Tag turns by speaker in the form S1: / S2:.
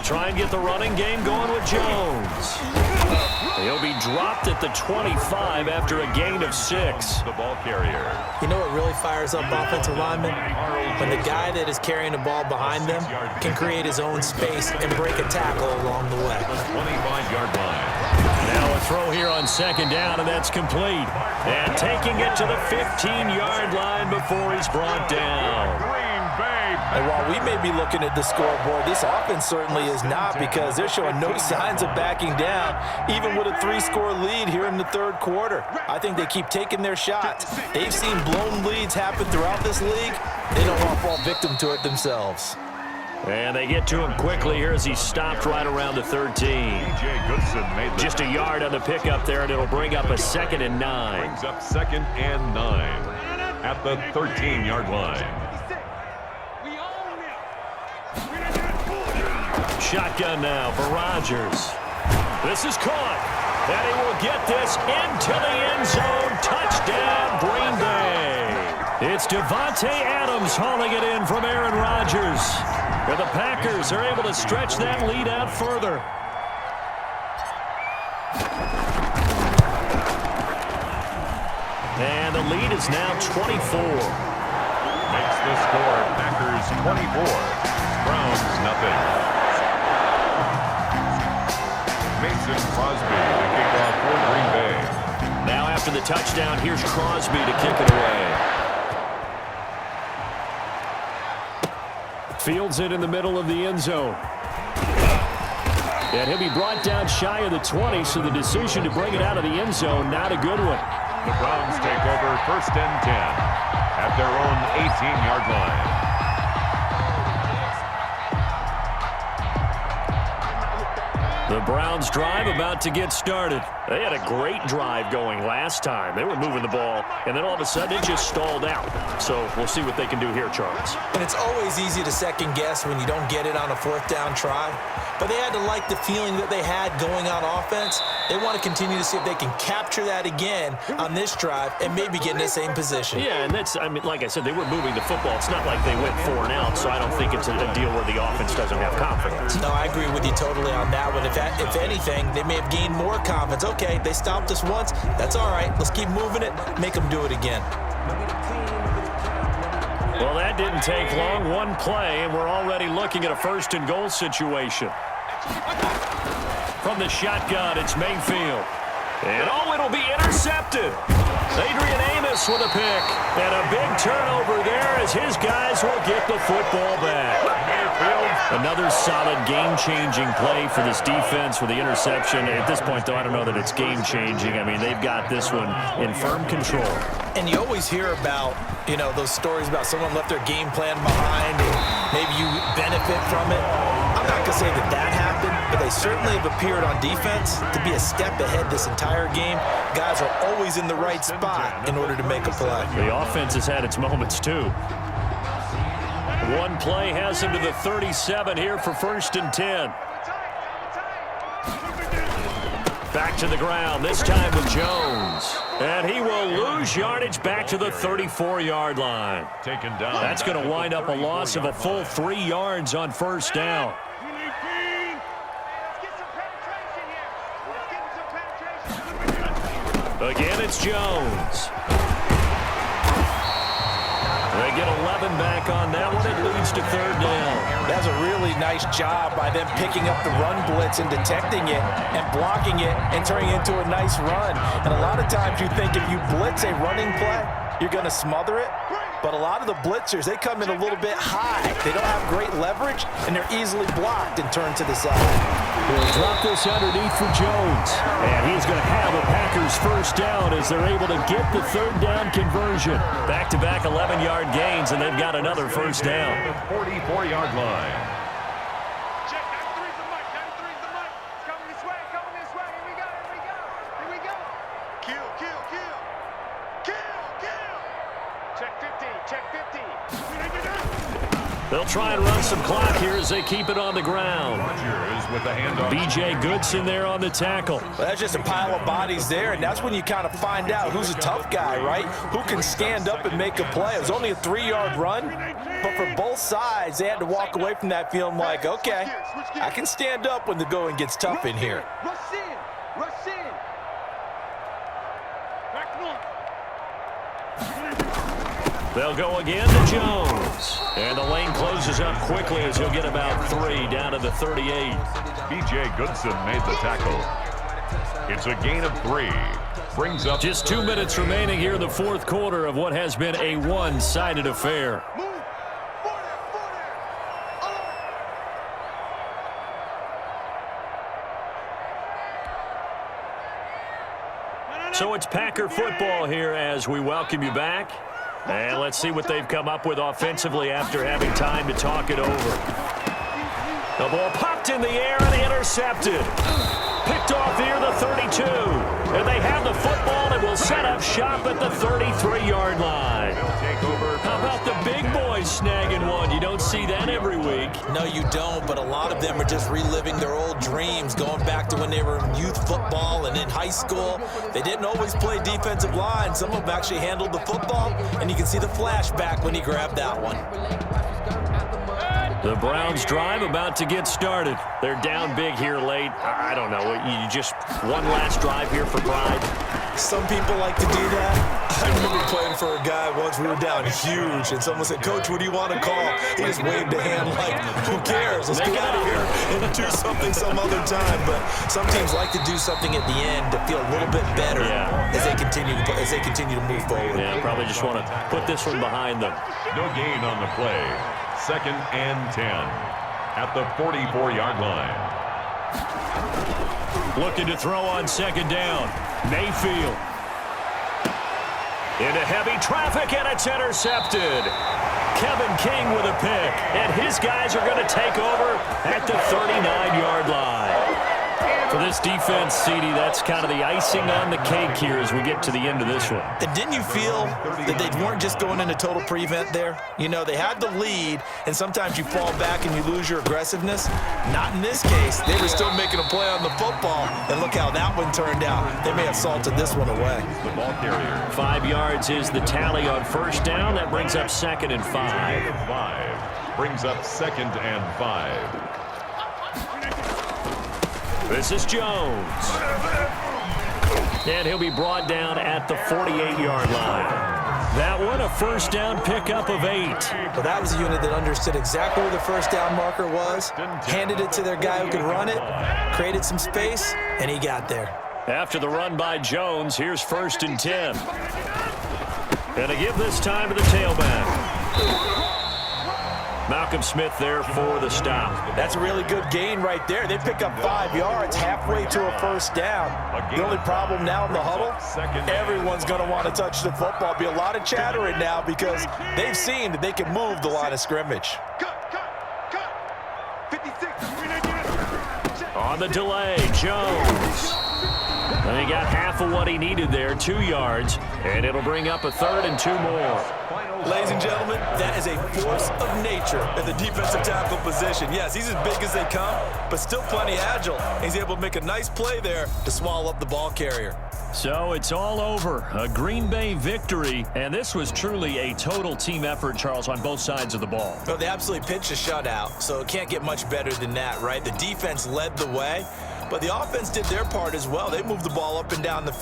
S1: They'll try and get the running game going with Jones. He'll be dropped at the 25 after a gain of 6.
S2: The ball carrier.
S3: You know what really fires up offensive linemen? When the guy that is carrying the ball behind them can create his own space and break a tackle along the way.
S2: 25-yard line.
S1: Now a throw here on second down, and that's complete. And taking it to the 15-yard line before he's brought down.
S3: And while we may be looking at the scoreboard, this offense certainly is not, because they're showing no signs of backing down, even with a 3-score lead here in the third quarter. I think they keep taking their shots. They've seen blown leads happen throughout this league. They don't want to fall victim to it themselves.
S1: And they get to him quickly here as he stopped right around the 13. Just a yard on the pickup there, and it'll bring up a 2nd and 9.
S2: Brings up 2nd and 9 at the 13-yard line.
S1: Shotgun now for Rodgers. This is caught, and he will get this into the end zone. Touchdown, Green Bay. It's Devontae Adams hauling it in from Aaron Rodgers. And the Packers are able to stretch that lead out further. And the lead is now 24.
S2: Makes the score Packers 24. Browns nothing. Mason Crosby to kick off for Green Bay.
S1: Now after the touchdown, here's Crosby to kick it away. Fields it in the middle of the end zone. And he'll be brought down shy of the 20, so the decision to bring it out of the end zone, not a good one.
S2: The Browns take over 1st and 10 at their own 18-yard line.
S1: The Browns drive about to get started. They had a great drive going last time. They were moving the ball, and then all of a sudden it just stalled out. So we'll see what they can do here, Charles.
S3: And it's always easy to second guess when you don't get it on a 4th down try. But they had to like the feeling that they had going on offense. They want to continue to see if they can capture that again on this drive and maybe get in the same position.
S1: Yeah, and that's, I mean, like I said, they were moving the football. It's not like they went 4 and out, so I don't think it's a deal where the offense doesn't have confidence.
S3: No, I agree with you totally on that one. If anything, they may have gained more confidence. Okay, they stopped us once. That's all right. Let's keep moving it. Make them do it again.
S1: Well, that didn't take long. One play, and we're already looking at a 1st and goal situation. From the shotgun, it's Mayfield. And it'll be intercepted. Adrian Amos with a pick. And a big turnover there as his guys will get the football back. Another solid game-changing play for this defense with the interception. At this point, though, I don't know that it's game-changing. I mean, they've got this one in firm control.
S3: And you always hear about, you know, those stories about someone left their game plan behind and maybe you benefit from it. I'm not going to say that happened, but they certainly have appeared on defense to be a step ahead this entire game. Guys are always in the right spot in order to make a play.
S1: The offense has had its moments, too. One play has him to the 37 here for 1st and 10. Back to the ground, this time with Jones. And he will lose yardage back to the 34-yard line.
S2: Taken down.
S1: That's going to wind up a loss of a full 3 yards on 1st down. Again, it's Jones. They get 11 back on that one. It leads to 3rd down.
S3: That's a really nice job by them picking up the run blitz and detecting it and blocking it and turning it into a nice run. And a lot of times you think if you blitz a running play, you're going to smother it. But a lot of the blitzers, they come in a little bit high. They don't have great leverage, and they're easily blocked and turned to the side.
S1: They'll drop this underneath for Jones. And he's going to have a Packers 1st down as they're able to get the 3rd down conversion. Back-to-back 11-yard gains, and they've got another 1st down.
S2: 44-yard line.
S4: Check, 93's the mic, 93's the mic. It's coming this way, Here we go, here we go. Kill. Check 50, check 50.
S1: They'll try and run some clock here as they keep it on the ground.
S2: Rodgers with the handoff.
S1: B.J. Goodson there on the tackle.
S3: Well, that's just a pile of bodies there, and that's when you kind of find out who's a tough guy, right? Who can stand up and make a play. It was only a 3-yard run, but for both sides, they had to walk away from that feeling like, okay, I can stand up when the going gets tough in here.
S4: Rush in. Rush in. Back one.
S1: They'll go again to Jones. And the lane closes up quickly as he'll get about 3 down to the 38.
S2: B.J. Goodson made the tackle. It's a gain of 3. Brings up
S1: Just 2 minutes remaining here in the fourth quarter of what has been a one-sided affair.
S4: Move.
S1: So it's Packer football here as we welcome you back. And let's see what they've come up with offensively after having time to talk it over. The ball popped in the air and intercepted. Picked off near the 32. And they have the football and will set up shop at the 33-yard line. How about the big boys snagging one? You don't see that every week.
S3: No, you don't, but a lot of them are just reliving their old dreams, going back to when they were in youth football and in high school. They didn't always play defensive line. Some of them actually handled the football, and you can see the flashback when he grabbed that one.
S1: The Browns drive about to get started. They're down big here late. I don't know. You just one last drive here for pride.
S3: Some people like to do that. I remember playing for a guy once. We were down huge, and someone said, "Coach, what do you want to call?" He just waved a hand like, "Who cares? Let's get out of here and do something some other time." But some teams like to do something at the end to feel a little bit better as they continue to move forward.
S1: Yeah, probably just want to put this one behind them.
S2: no gain on the play. 2nd and 10 at the 44-yard line.
S1: Looking to throw on 2nd down. Mayfield. Into heavy traffic, and it's intercepted. Kevin King with a pick, and his guys are going to take over at the 39-yard line. For this defense, CD, that's kind of the icing on the cake here as we get to the end of this one.
S3: And didn't you feel that they weren't just going into total prevent there? You know, they had the lead, and sometimes you fall back and you lose your aggressiveness. Not in this case. They were still making a play on the football, and look how that one turned out. They may have salted this one away.
S2: The ball carrier.
S1: 5 yards is the tally on 1st down. That brings up 2nd and 5.
S2: 5 brings up 2nd and 5.
S1: This is Jones. And he'll be brought down at the 48-yard line. That one, a 1st down pickup of 8.
S3: But that was a unit that understood exactly where the 1st down marker was, handed it to their guy who could run it, created some space, and he got there.
S1: After the run by Jones, here's 1st and 10. And to give this time to the tailback. Malcolm Smith there for the stop.
S3: That's a really good gain right there. They pick up 5 yards halfway to a 1st down. The only problem now in the huddle, everyone's going to want to touch the football. Be a lot of chattering now because they've seen that they can move the line of scrimmage.
S4: Cut. 56.
S1: On the delay, Jones. And he got half of what he needed there, 2 yards, and it'll bring up a 3rd and 2 more.
S3: Ladies and gentlemen, that is a force of nature at the defensive tackle position. Yes, he's as big as they come, but still plenty agile. He's able to make a nice play there to swallow up the ball carrier.
S1: So it's all over. A Green Bay victory, and this was truly a total team effort, Charles, on both sides of the ball.
S3: Well, they absolutely pitched a shutout, so it can't get much better than that, right? The defense led the way, but the offense did their part as well. They moved the ball up and down the field.